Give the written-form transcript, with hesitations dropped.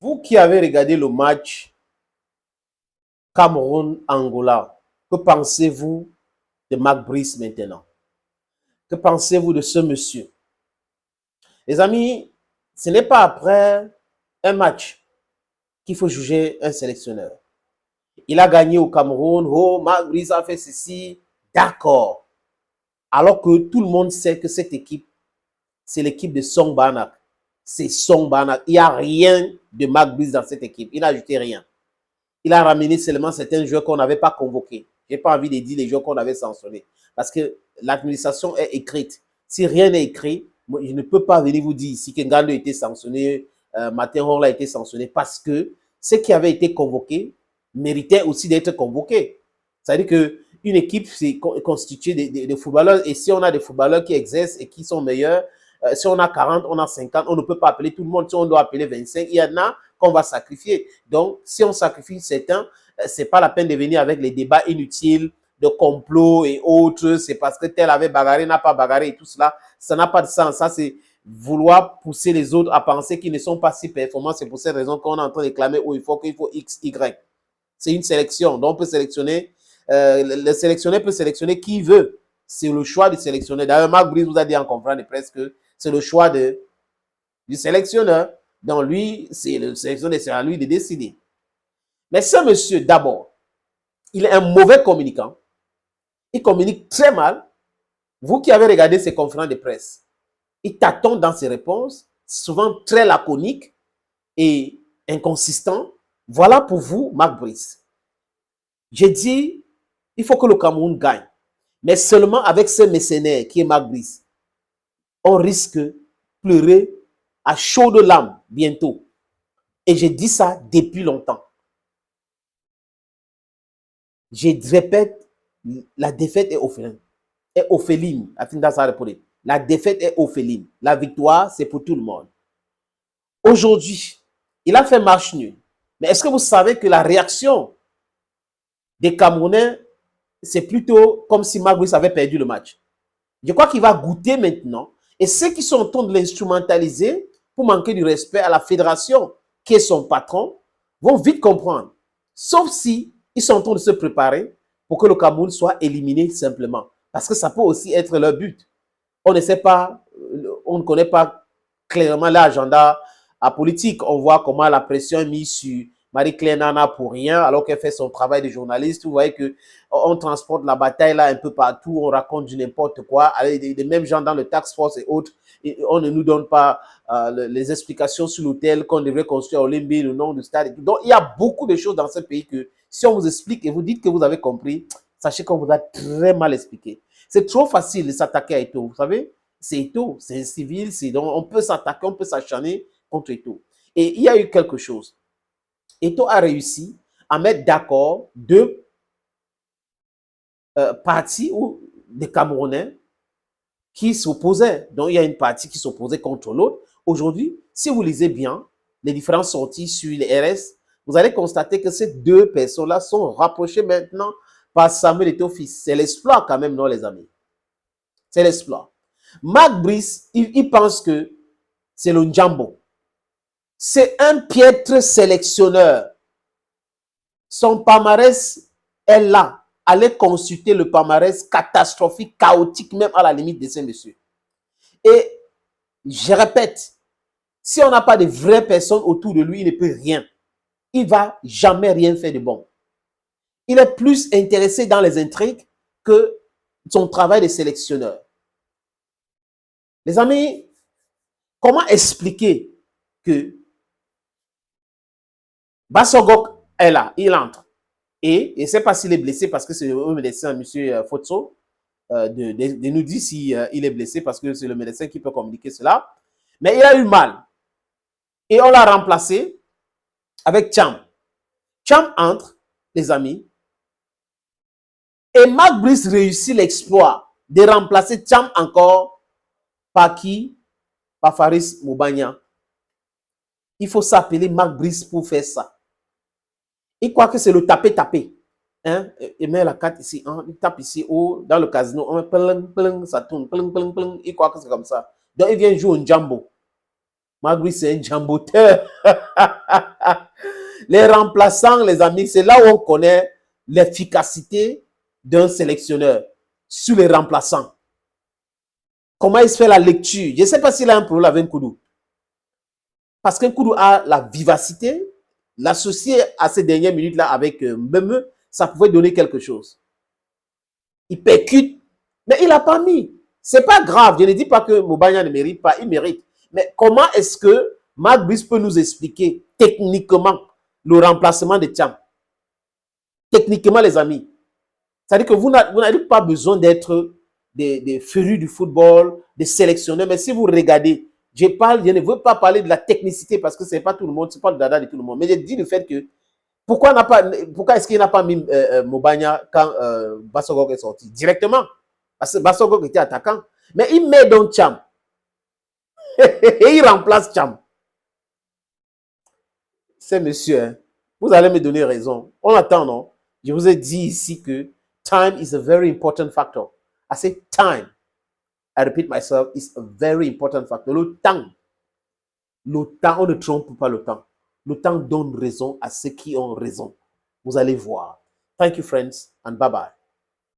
Vous qui avez regardé le match Cameroun-Angola, que pensez-vous de Marc Brice maintenant? Que pensez-vous de ce monsieur? Les amis, ce n'est pas après un match qu'il faut juger un sélectionneur. Il a gagné au Cameroun, oh, Marc Brice a fait ceci, d'accord. Alors que tout le monde sait que cette équipe, c'est l'équipe de Song Banak. C'est Song Banak. Il n'y a rien de Marc Brice dans cette équipe. Il n'a ajouté rien. Il a ramené seulement certains joueurs qu'on n'avait pas convoqués. Je n'ai pas envie de dire les joueurs qu'on avait sanctionnés. Parce que l'administration est écrite. Si rien n'est écrit, je ne peux pas venir vous dire ici que Ngando a été sanctionné, Martin Hall a été sanctionné, parce que ceux qui avaient été convoqués méritaient aussi d'être convoqués. C'est-à-dire qu'une équipe c'est constituée de footballeurs, et si on a des footballeurs qui exercent et qui sont meilleurs, si on a 40, on a 50, on ne peut pas appeler tout le monde. Si on doit appeler 25, il y en a qu'on va sacrifier. Donc, si on sacrifie certains, c'est pas la peine de venir avec les débats inutiles de complot et autres. C'est parce que tel avait bagarré, n'a pas bagarré et tout cela. Ça n'a pas de sens. Ça, c'est vouloir pousser les autres à penser qu'ils ne sont pas si performants. C'est pour cette raison qu'on est en train de clamer où il faut X, Y. C'est une sélection. Donc, on peut sélectionner, le sélectionneur peut sélectionner qui veut. C'est le choix du sélectionneur. D'ailleurs, Marc Brice vous a dit en conférence de presse que c'est le choix du sélectionneur. Donc, lui, c'est le sélectionneur, c'est à lui de décider. Mais ce monsieur, d'abord, il est un mauvais communicant. Il communique très mal. Vous qui avez regardé ses conférences de presse, il tâtonne dans ses réponses, souvent très laconiques et inconsistant. Voilà pour vous, Marc Brice. J'ai dit, il faut que le Cameroun gagne. Mais seulement avec ce mécénaire qui est Marc Brice, on risque de pleurer à chaudes larmes bientôt. Et j'ai dit ça depuis longtemps. Je répète, la défaite est orpheline. Est orpheline. La défaite est orpheline. La victoire, c'est pour tout le monde. Aujourd'hui, il a fait marche nulle. Mais est-ce que vous savez que la réaction des Camerounais, c'est plutôt comme si Marc Brice avait perdu le match. Je crois qu'il va goûter maintenant. Et ceux qui sont en train de l'instrumentaliser pour manquer du respect à la fédération, qui est son patron, vont vite comprendre. Sauf si ils sont en train de se préparer pour que le Cameroun soit éliminé simplement. Parce que ça peut aussi être leur but. On ne sait pas, on ne connaît pas clairement l'agenda politique. On voit comment la pression est mise sur Marie-Claire Nana pour rien, alors qu'elle fait son travail de journaliste. Vous voyez qu'on transporte la bataille là un peu partout, on raconte du n'importe quoi, avec les mêmes gens dans le task force et autres. Et on ne nous donne pas les explications sur l'hôtel qu'on devrait construire au Limbi, le nom du stade. Donc, il y a beaucoup de choses dans ce pays que si on vous explique et vous dites que vous avez compris, sachez qu'on vous a très mal expliqué. C'est trop facile de s'attaquer à Eto'o. Vous savez, c'est Eto'o, c'est un civil, donc on peut s'attaquer, on peut s'acharner contre Eto'o. Et il y a eu quelque chose. Eto'o a réussi à mettre d'accord deux parties ou des Camerounais qui s'opposaient. Donc, il y a une partie qui s'opposait contre l'autre. Aujourd'hui, si vous lisez bien les différentes sorties sur les RS, vous allez constater que ces deux personnes-là sont rapprochées maintenant par Samuel Eto'o fils. C'est l'exploit quand même, non, les amis? C'est l'exploit. Marc Brice, il pense que c'est le Njambo. C'est un piètre sélectionneur. Son palmarès est là. Allez consulter le palmarès catastrophique, chaotique, même à la limite de ces messieurs. Et je répète, si on n'a pas de vraies personnes autour de lui, il ne peut rien. Il ne va jamais rien faire de bon. Il est plus intéressé dans les intrigues que son travail de sélectionneur. Les amis, comment expliquer que Bassogok est là, il entre. Et je ne sais pas s'il est blessé parce que c'est le médecin, M. Fotso, de nous dire s'il est blessé parce que c'est le médecin qui peut communiquer cela. Mais il a eu mal. Et on l'a remplacé avec Cham. Cham entre, les amis. Et Marc Brice réussit l'exploit de remplacer Cham encore par qui? Par Faris Moubagna. Il faut s'appeler Marc Brice pour faire ça. Il croit que c'est le taper-taper. Hein? Il met la carte ici, hein? Il tape ici haut dans le casino, on ça tourne, il croit que c'est comme ça. Donc il vient jouer au Njambo. Mark Brice, c'est un jamboteur. Les remplaçants, les amis, c'est là où on connaît l'efficacité d'un sélectionneur sur les remplaçants. Comment il se fait la lecture? Je ne sais pas s'il a un problème avec Nkoudou. Parce qu'Nkoudou a la vivacité, l'associer à ces dernières minutes-là avec Mbeme, ça pouvait donner quelque chose. Il percute, mais il n'a pas mis. C'est pas grave, je ne dis pas que Mobanya ne mérite pas, il mérite. Mais comment est-ce que Mark Brice peut nous expliquer techniquement le remplacement de Thiam? Techniquement, les amis. C'est-à-dire que vous n'avez pas besoin d'être des férus du football, des sélectionneurs, mais si vous regardez, je ne veux pas parler de la technicité parce que ce n'est pas tout le monde, ce n'est pas le dada de tout le monde, mais je dis le fait que pourquoi est-ce qu'il n'a pas mis Mobanya quand Bassogog est sorti? Directement. Parce que Bassogog était attaquant. Mais il met donc Thiam. Et il remplace Thiam. C'est monsieur, hein. Vous allez me donner raison. On attend, non? Je vous ai dit ici que time is a very important factor. I say time. I repeat myself, is a very important factor. Le temps, on ne trompe pas le temps. Le temps donne raison à ceux qui ont raison. Vous allez voir. Thank you, friends, and bye-bye.